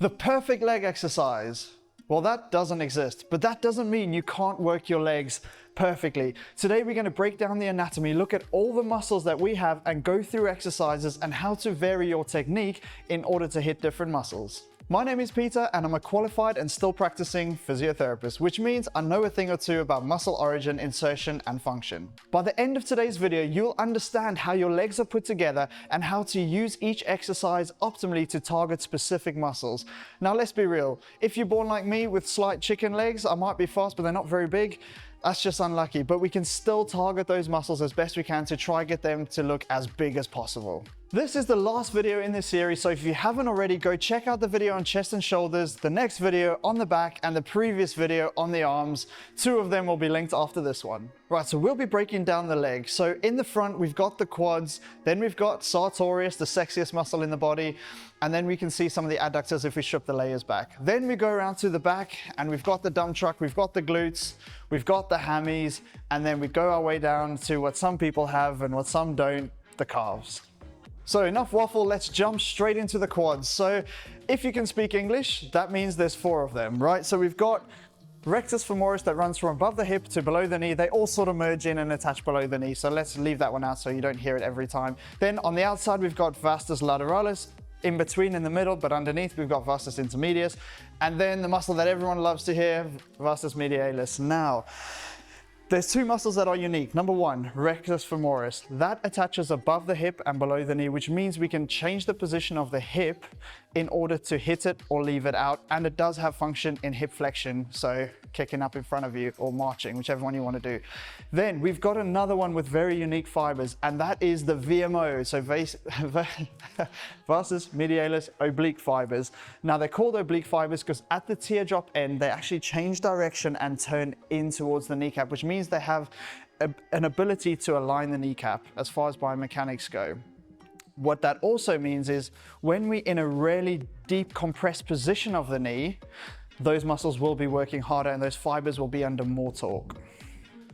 The perfect leg exercise. Well, that doesn't exist, but that doesn't mean you can't work your legs perfectly. Today, we're going to break down the anatomy, look at all the muscles that we have, and go through exercises and how to vary your technique in order to hit different muscles. My name is Peter, and I'm a qualified and still practicing physiotherapist, which means I know a thing or two about muscle origin, insertion, and function. By the end of today's video, you'll understand how your legs are put together and how to use each exercise optimally to target specific muscles. Now, let's be real. If you're born like me with slight chicken legs, I might be fast, but they're not very big. That's just unlucky, but we can still target those muscles as best we can to try get them to look as big as possible. This is the last video in this series, so if you haven't already, go check out the video on chest and shoulders, the next video on the back, and the previous video on the arms. Two of them will be linked after this one. Right, so we'll be breaking down the legs. So in the front, we've got the quads, then we've got sartorius, the sexiest muscle in the body, and then we can see some of the adductors if we strip the layers back. Then we go around to the back, and we've got the dump truck, we've got the glutes, we've got the hammies, and then we go our way down to what some people have and what some don't, the calves. So enough waffle, let's jump straight into the quads. So if you can speak English, that means there's 4 of them, right? So we've got rectus femoris that runs from above the hip to below the knee. They all sort of merge in and attach below the knee. So let's leave that one out so you don't hear it every time. Then on the outside, we've got vastus lateralis. In between, in the middle, but underneath, we've got vastus intermedius. And then the muscle that everyone loves to hear, vastus medialis. Now, there's 2 muscles that are unique. Number 1, rectus femoris. That attaches above the hip and below the knee, which means we can change the position of the hip in order to hit it or leave it out. And it does have function in hip flexion, so kicking up in front of you or marching, whichever one you want to do. Then we've got another one with very unique fibers, and that is the VMO, so vastus medialis oblique fibers. Now they're called oblique fibers because at the teardrop end, they actually change direction and turn in towards the kneecap, which means they have an ability to align the kneecap as far as biomechanics go. What that also means is when we're in a really deep compressed position of the knee, those muscles will be working harder and those fibers will be under more torque.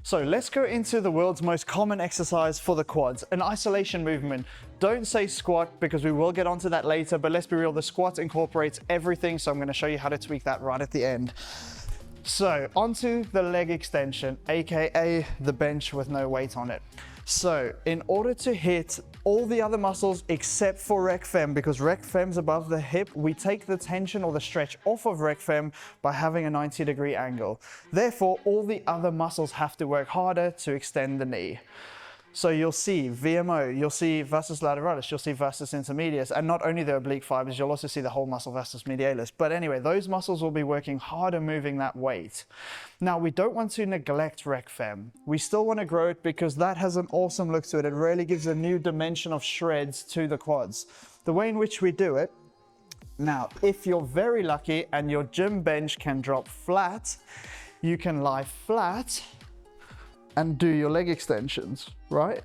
So let's go into the world's most common exercise for the quads, an isolation movement. Don't say squat because we will get onto that later, but let's be real, the squat incorporates everything, so I'm going to show you how to tweak that right at the end. So onto the leg extension, aka the bench with no weight on it. So in order to hit all the other muscles except for rec fem, because rec fem's above the hip, we take the tension or the stretch off of rec fem by having a 90-degree angle. Therefore, all the other muscles have to work harder to extend the knee. So you'll see VMO, you'll see vastus lateralis, you'll see vastus intermedius, and not only the oblique fibers, you'll also see the whole muscle vastus medialis. But anyway, those muscles will be working harder moving that weight. Now, we don't want to neglect rec fem. We still want to grow it because that has an awesome look to it. It really gives a new dimension of shreds to the quads. The way in which we do it, now, if you're very lucky and your gym bench can drop flat, you can lie flat and do your leg extensions, right?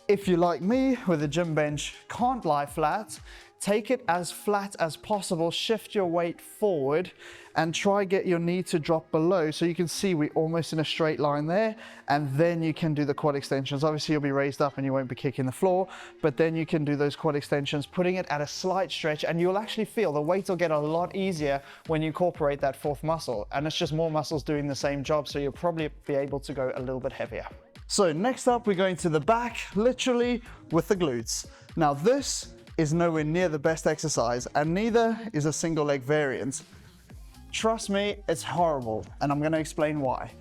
If you like me with a gym bench, can't lie flat, take it as flat as possible, shift your weight forward and try get your knee to drop below. So you can see we're almost in a straight line there, and then you can do the quad extensions. Obviously you'll be raised up and you won't be kicking the floor, but then you can do those quad extensions, putting it at a slight stretch, and you'll actually feel the weight will get a lot easier when you incorporate that 4th muscle. And it's just more muscles doing the same job, so you'll probably be able to go a little bit heavier. So next up, we're going to the back, literally with the glutes. Now this is nowhere near the best exercise, and neither is a single leg variant. Trust me, it's horrible, and I'm going to explain why.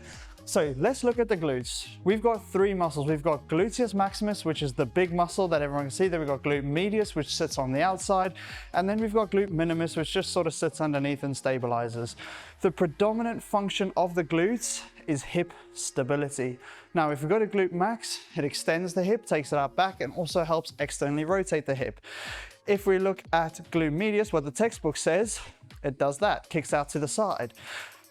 So let's look at the glutes. We've got 3 muscles. We've got gluteus maximus, which is the big muscle that everyone can see. Then we've got glute medius, which sits on the outside. And then we've got glute minimus, which just sort of sits underneath and stabilizes. The predominant function of the glutes is hip stability. Now, if we go to glute max, it extends the hip, takes it out back, and also helps externally rotate the hip. If we look at glute medius, what the textbook says, it does that, kicks out to the side.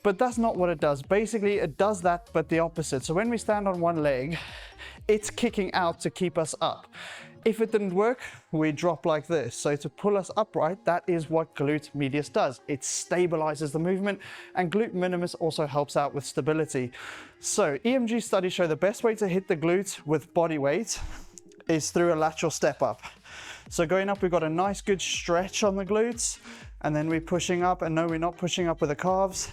But that's not what it does. Basically, it does that, but the opposite. So when we stand on one leg, it's kicking out to keep us up. If it didn't work, we drop like this. So to pull us upright, that is what glute medius does. It stabilizes the movement, and glute minimus also helps out with stability. So EMG studies show the best way to hit the glute with body weight is through a lateral step up. So going up, we've got a nice good stretch on the glutes. And then we're pushing up, and no, we're not pushing up with the calves.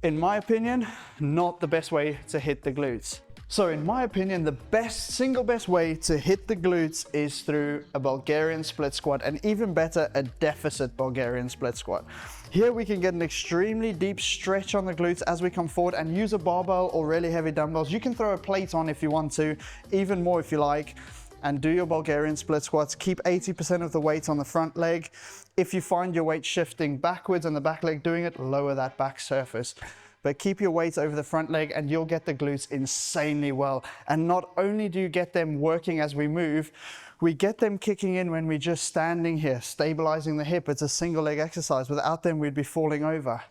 In my opinion, not the best way to hit the glutes. So in my opinion, the single best way to hit the glutes is through a Bulgarian split squat, and even better, a deficit Bulgarian split squat. Here we can get an extremely deep stretch on the glutes as we come forward, and use a barbell or really heavy dumbbells. You can throw a plate on if you want to, even more if you like, and do your Bulgarian split squats. Keep 80% of the weight on the front leg. If you find your weight shifting backwards and the back leg doing it, lower that back surface. But keep your weight over the front leg and you'll get the glutes insanely well. And not only do you get them working as we move, we get them kicking in when we're just standing here, stabilizing the hip. It's a single leg exercise. Without them, we'd be falling over.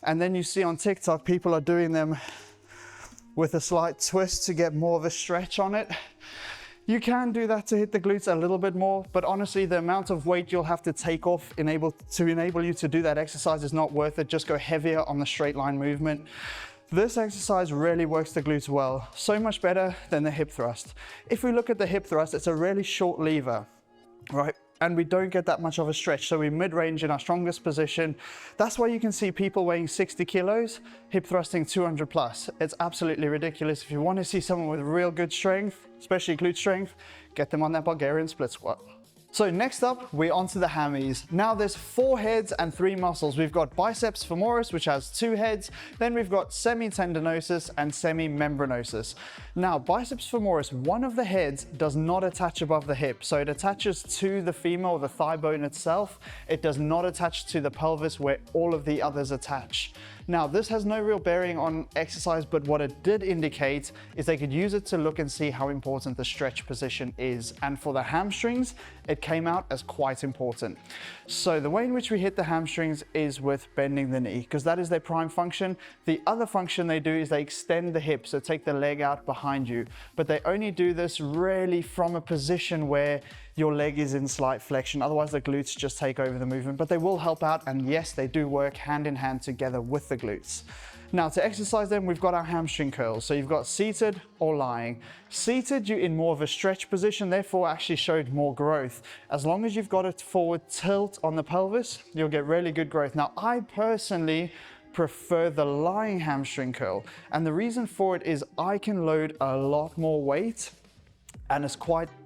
And then you see on TikTok, people are doing them with a slight twist to get more of a stretch on it. You can do that to hit the glutes a little bit more, but honestly, the amount of weight you'll have to take off to enable you to do that exercise is not worth it. Just go heavier on the straight line movement. This exercise really works the glutes well, so much better than the hip thrust. If we look at the hip thrust, it's a really short lever, right? And we don't get that much of a stretch. So we're mid-range in our strongest position. That's why you can see people weighing 60 kilos, hip thrusting 200 plus. It's absolutely ridiculous. If you want to see someone with real good strength, especially glute strength, get them on that Bulgarian split squat. So next up, we're onto the hammies. Now there's 4 heads and 3 muscles. We've got biceps femoris, which has 2 heads. Then we've got semitendinosus and semimembranosus. Now biceps femoris, one of the heads does not attach above the hip. So it attaches to the femur or the thigh bone itself. It does not attach to the pelvis where all of the others attach. Now this has no real bearing on exercise, but what it did indicate is they could use it to look and see how important the stretch position is. And for the hamstrings, it came out as quite important. So the way in which we hit the hamstrings is with bending the knee, because that is their prime function. The other function they do is they extend the hip, so take the leg out behind you. But they only do this really from a position where your leg is in slight flexion. Otherwise the glutes just take over the movement, but they will help out. And yes, they do work hand in hand together with the glutes. Now to exercise them, we've got our hamstring curls. So you've got seated or lying. Seated, you're in more of a stretch position, therefore actually showed more growth. As long as you've got a forward tilt on the pelvis, you'll get really good growth. Now I personally prefer the lying hamstring curl. And the reason for it is I can load a lot more weight, and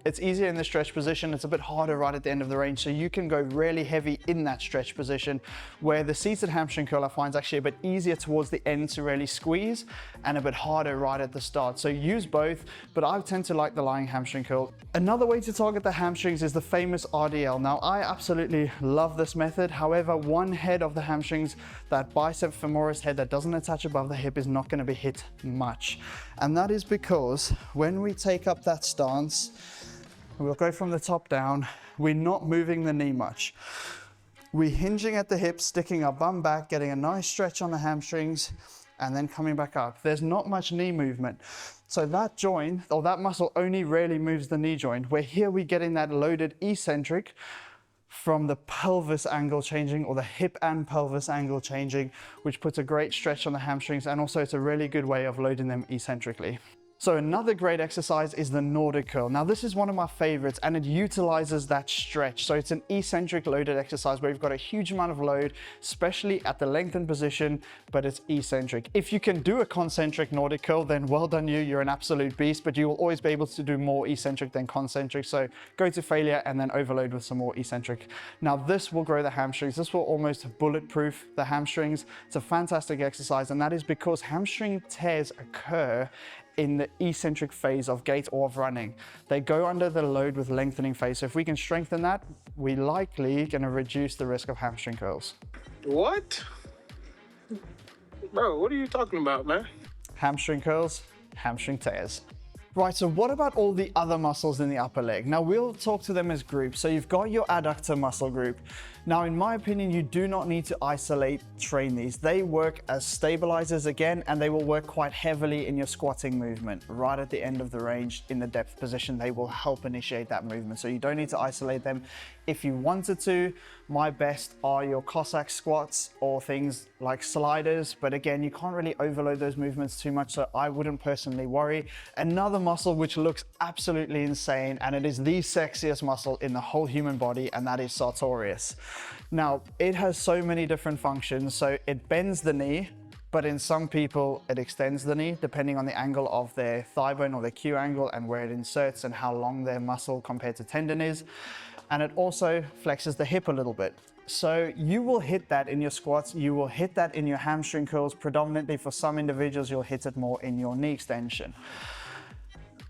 it's easier in the stretch position. It's a bit harder right at the end of the range, so you can go really heavy in that stretch position, where the seated hamstring curl I find is actually a bit easier towards the end to really squeeze, and a bit harder right at the start. So use both, but I tend to like the lying hamstring curl. Another way to target the hamstrings is the famous RDL. Now I absolutely love this method. However, one head of the hamstrings, that bicep femoris head that doesn't attach above the hip, is not going to be hit much. And that is because when we take up that stance, we'll go from the top down, we're not moving the knee much. We're hinging at the hips, sticking our bum back, getting a nice stretch on the hamstrings, and then coming back up. There's not much knee movement. So that joint, or that muscle, only really moves the knee joint, where here we're getting that loaded eccentric from the pelvis angle changing, or the hip and pelvis angle changing, which puts a great stretch on the hamstrings, and also it's a really good way of loading them eccentrically. So another great exercise is the Nordic curl. Now this is one of my favorites, and it utilizes that stretch. So it's an eccentric loaded exercise where you've got a huge amount of load, especially at the lengthened position, but it's eccentric. If you can do a concentric Nordic curl, then well done you, you're an absolute beast, but you will always be able to do more eccentric than concentric. So go to failure and then overload with some more eccentric. Now this will grow the hamstrings. This will almost bulletproof the hamstrings. It's a fantastic exercise, and that is because hamstring tears occur in the eccentric phase of gait or of running. They go under the load with lengthening phase. So if we can strengthen that, we're likely going to reduce the risk of hamstring curls. What? Bro, what are you talking about, man? Hamstring curls, hamstring tears. Right, so what about all the other muscles in the upper leg? Now we'll talk to them as groups. So you've got your adductor muscle group. Now, in my opinion, you do not need to train these. They work as stabilizers again, and they will work quite heavily in your squatting movement. Right at the end of the range in the depth position, they will help initiate that movement. So you don't need to isolate them. If you wanted to, my best are your Cossack squats or things like sliders. But again, you can't really overload those movements too much, so I wouldn't personally worry. Another muscle which looks absolutely insane, and it is the sexiest muscle in the whole human body, and that is sartorius. Now, it has so many different functions. So it bends the knee, but in some people it extends the knee depending on the angle of their thigh bone or their Q angle and where it inserts and how long their muscle compared to tendon is. And it also flexes the hip a little bit. So you will hit that in your squats, you will hit that in your hamstring curls. Predominantly for some individuals, you'll hit it more in your knee extension.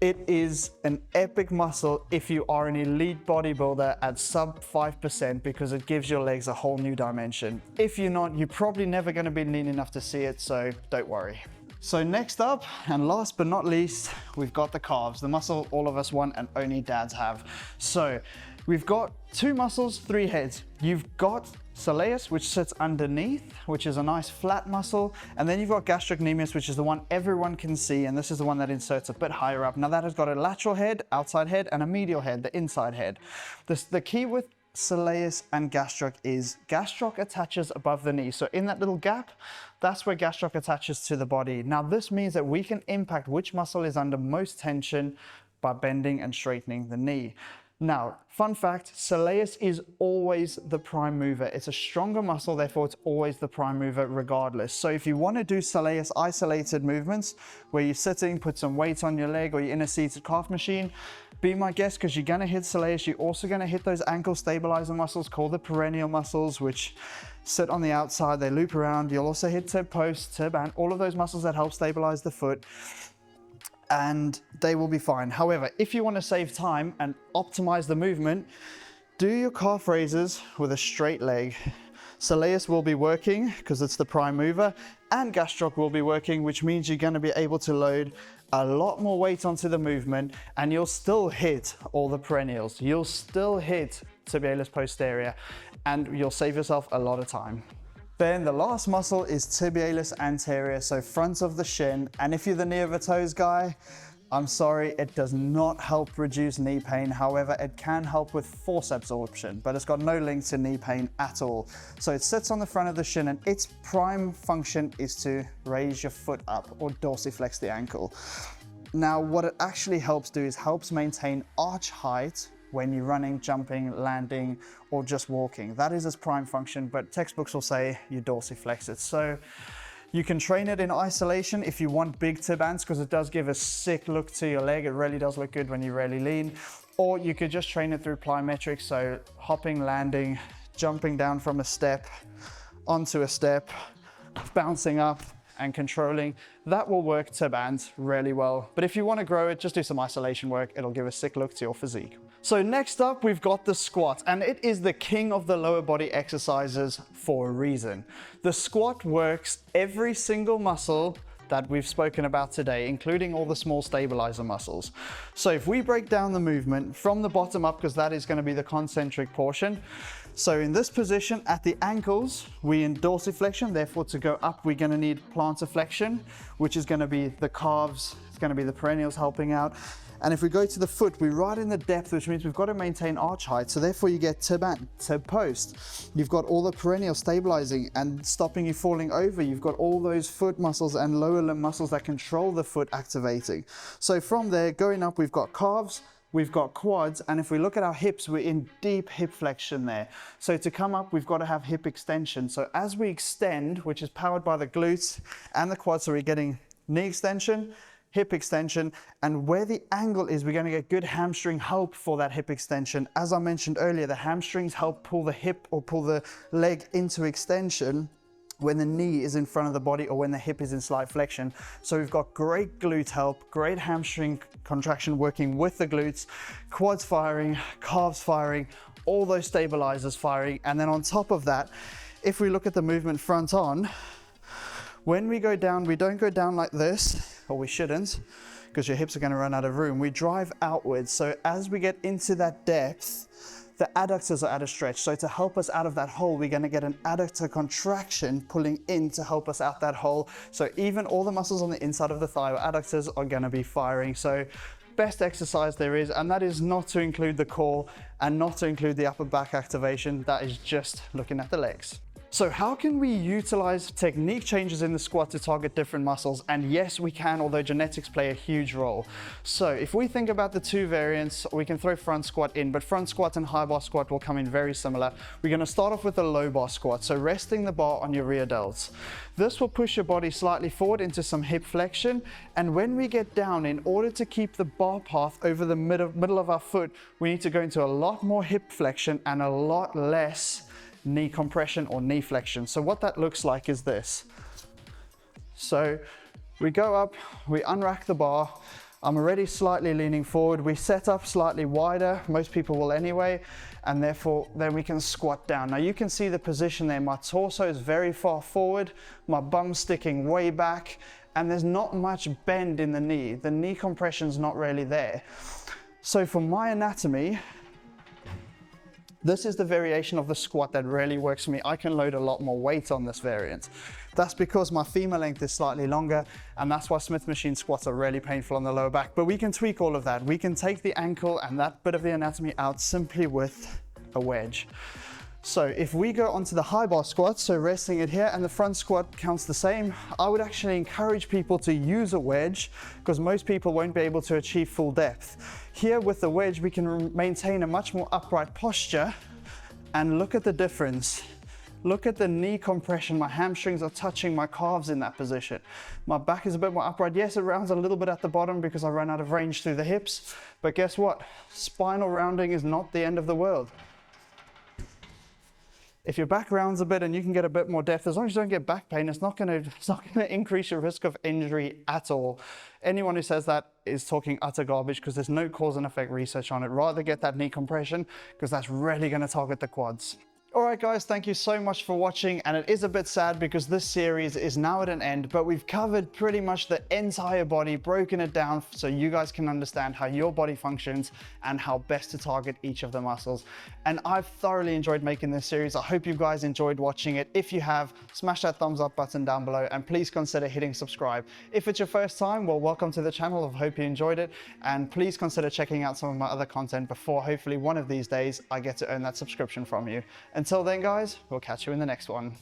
It is an epic muscle if you are an elite bodybuilder at sub 5% because it gives your legs a whole new dimension. If you're not, you're probably never going to be lean enough to see it, so don't worry. So next up, and last but not least, we've got the calves, the muscle all of us want and only dads have. So we've got two muscles, three heads. You've got soleus, which sits underneath, which is a nice flat muscle. And then you've got gastrocnemius, which is the one everyone can see. And this is the one that inserts a bit higher up. Now that has got a lateral head, outside head, and a medial head, the inside head. The key with soleus and gastroc is gastroc attaches above the knee. So in that little gap, that's where gastroc attaches to the body. Now this means that we can impact which muscle is under most tension by bending and straightening the knee. Now, fun fact, soleus is always the prime mover. It's a stronger muscle, therefore it's always the prime mover regardless. So if you want to do soleus isolated movements, where you're sitting, put some weight on your leg, or you're in a seated calf machine, be my guest because you're going to hit soleus. You're also going to hit those ankle stabilizer muscles called the perennial muscles, which sit on the outside, they loop around. You'll also hit tib post, tib and all of those muscles that help stabilize the foot, and they will be fine. However, if you want to save time and optimize the movement, do your calf raises with a straight leg. Soleus will be working because it's the prime mover, and gastroc will be working, which means you're going to be able to load a lot more weight onto the movement, and you'll still hit all the perennials. You'll still hit tibialis posterior, and you'll save yourself a lot of time. Then the last muscle is tibialis anterior, so front of the shin. And if you're the knee over toes guy, I'm sorry, it does not help reduce knee pain. However, it can help with force absorption, but it's got no link to knee pain at all. So it sits on the front of the shin, and its prime function is to raise your foot up or dorsiflex the ankle. Now, what it actually helps do is helps maintain arch height when you're running, jumping, landing, or just walking. That is its prime function, but textbooks will say you dorsiflex it. So you can train it in isolation if you want big tib ants, because it does give a sick look to your leg. It really does look good when you really lean. Or you could just train it through plyometrics, so hopping, landing, jumping down from a step onto a step, bouncing up, and controlling. That will work tib ants really well. But if you want to grow it, just do some isolation work. It'll give a sick look to your physique. So next up, we've got the squat, and it is the king of the lower body exercises for a reason. The squat works every single muscle that we've spoken about today, including all the small stabilizer muscles. So if we break down the movement from the bottom up, because that is going to be the concentric portion. So in this position at the ankles, we in dorsiflexion, therefore to go up, we're going to need plantar flexion, which is going to be the calves, it's going to be the perennials helping out. And if we go to the foot, we're right in the depth, which means we've got to maintain arch height. So therefore you get tib ant, tib post. You've got all the perennial stabilizing and stopping you falling over. You've got all those foot muscles and lower limb muscles that control the foot activating. So from there, going up, we've got calves, we've got quads, and if we look at our hips, we're in deep hip flexion there. So to come up, we've got to have hip extension. So as we extend, which is powered by the glutes and the quads, so we're getting knee extension, hip extension, and where the angle is, we're going to get good hamstring help for that hip extension. As I mentioned earlier, the hamstrings help pull the hip or pull the leg into extension when the knee is in front of the body or when the hip is in slight flexion. So we've got great glute help, great hamstring contraction working with the glutes, quads firing, calves firing, all those stabilizers firing. And then on top of that, if we look at the movement front on, when we go down, we don't go down like this, or we shouldn't, because your hips are going to run out of room. We drive outwards. So as we get into that depth, the adductors are at a stretch. So to help us out of that hole, we're going to get an adductor contraction pulling in to help us out that hole. So even all the muscles on the inside of the thigh or adductors are going to be firing. So best exercise there is, and that is not to include the core and not to include the upper back activation. That is just looking at the legs. So how can we utilize technique changes in the squat to target different muscles? And yes, we can, although genetics play a huge role. So if we think about the two variants, we can throw front squat in, but front squat and high bar squat will come in very similar. We're gonna start off with a low bar squat. So resting the bar on your rear delts. This will push your body slightly forward into some hip flexion. And when we get down, in order to keep the bar path over the middle of our foot, we need to go into a lot more hip flexion and a lot less knee compression or knee flexion. So what that looks like is this. So we go up, we unrack the bar. I'm already slightly leaning forward. We set up slightly wider. Most people will anyway. And therefore, then we can squat down. Now you can see the position there. My torso is very far forward. My bum's sticking way back. And there's not much bend in the knee. The knee compression's not really there. So for my anatomy, this is the variation of the squat that really works for me. I can load a lot more weight on this variant. That's because my femur length is slightly longer, and that's why Smith machine squats are really painful on the lower back. But we can tweak all of that. We can take the ankle and that bit of the anatomy out simply with a wedge. So if we go onto the high bar squat, so resting it here, and the front squat counts the same, I would actually encourage people to use a wedge because most people won't be able to achieve full depth. Here with the wedge, we can maintain a much more upright posture, and look at the difference. Look at the knee compression. My hamstrings are touching my calves in that position. My back is a bit more upright. Yes, it rounds a little bit at the bottom because I ran out of range through the hips, but guess what? Spinal rounding is not the end of the world. If your back rounds a bit and you can get a bit more depth, as long as you don't get back pain, it's not going to increase your risk of injury at all. Anyone who says that is talking utter garbage because there's no cause and effect research on it. Rather get that knee compression because that's really going to target the quads. All right, guys, thank you so much for watching. And it is a bit sad because this series is now at an end, but we've covered pretty much the entire body, broken it down so you guys can understand how your body functions and how best to target each of the muscles. And I've thoroughly enjoyed making this series. I hope you guys enjoyed watching it. If you have, smash that thumbs up button down below and please consider hitting subscribe. If it's your first time, well, welcome to the channel. I hope you enjoyed it. And please consider checking out some of my other content before hopefully one of these days I get to earn that subscription from you. Until then, guys, we'll catch you in the next one.